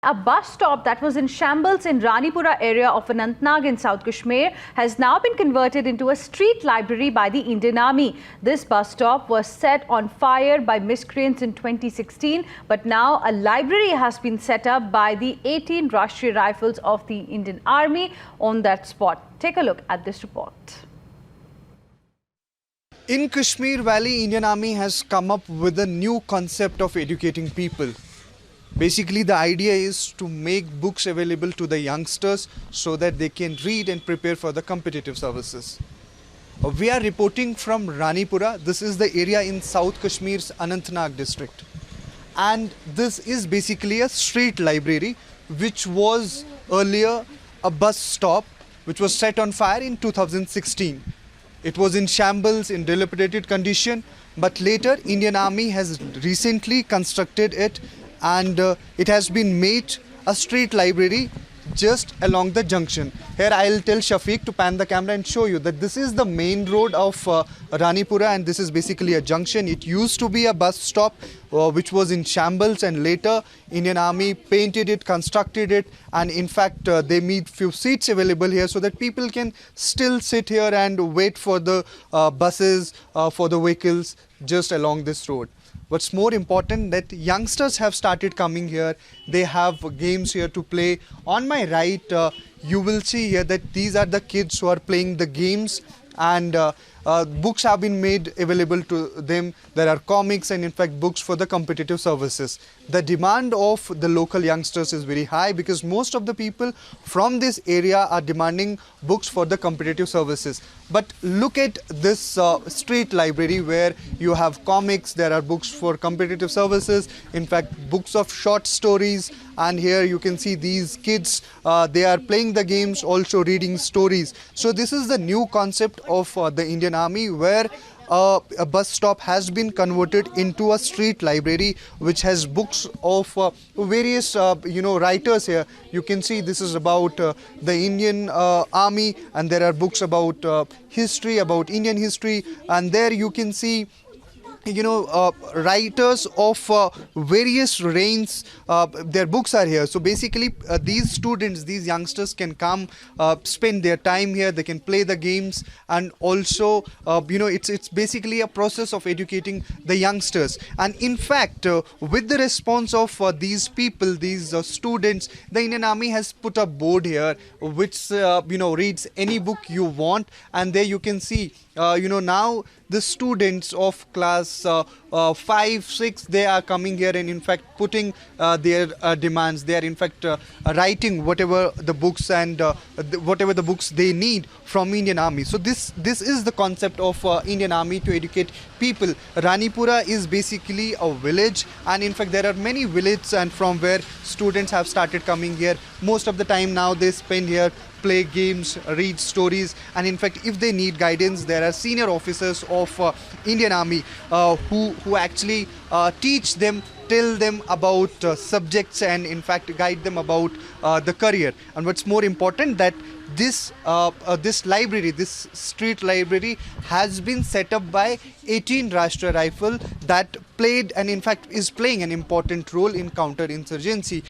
A bus stop that was in shambles in Ranipura area of Anantnag in South Kashmir has now been converted into a street library by the Indian Army. This bus stop was set on fire by miscreants in 2016, but now a library has been set up by the 18 Rashtriya Rifles of the Indian Army on that spot. Take a look at this report. In Kashmir Valley, Indian Army has come up with a new concept of educating people. Basically, the idea is to make books available to the youngsters so that they can read and prepare for the competitive services. We are reporting from Ranipura. This is the area in South Kashmir's Anantnag district. And this is basically a street library which was earlier a bus stop which was set on fire in 2016. It was in shambles, in dilapidated condition, but later Indian Army has recently constructed it and it has been made a street library just along the junction. Here I'll tell Shafiq to pan the camera and show you that this is the main road of Ranipura, and this is basically a junction. It used to be a bus stop which was in shambles, and later Indian Army painted it, constructed it, and in fact they made few seats available here so that people can still sit here and wait for the buses, for the vehicles just along this road. What's more important, that youngsters have started coming here. They have games here to play. On my right, you will see here that these are the kids who are playing the games, and books have been made available to them. There are comics and in fact books for the competitive services. The demand of the local youngsters is very high because most of the people from this area are demanding books for the competitive services. But look at this street library where you have comics, there are books for competitive services, in fact books of short stories, and here you can see these kids, they are playing the games, also reading stories. So this is the new concept of the Indian Army, where a bus stop has been converted into a street library which has books of various writers here. You can see this is about the Indian Army, and there are books about history, about Indian history, and there you can see writers of various reigns. Their books are here. So basically these students, these youngsters can come spend their time here. They can play the games, and also it's basically a process of educating the youngsters. And in fact with the response of these people, these students, the Indian Army has put a board here which reads any book you want, and there you can see now the students of class 5, 6, they are coming here and in fact putting their demands. They are in fact writing whatever the books and whatever the books they need from Indian Army. So this is the concept of Indian Army to educate people. Ranipura is basically a village, and in fact there are many villages and from where students have started coming here. Most of the time now they spend here, play games, read stories, and in fact if they need guidance, there are senior officers of Indian Army who actually teach them, tell them about subjects, and in fact guide them about the career. And what's more important, that this library, this street library, has been set up by 18 Rashtriya Rifle that played and in fact is playing an important role in counter-insurgency.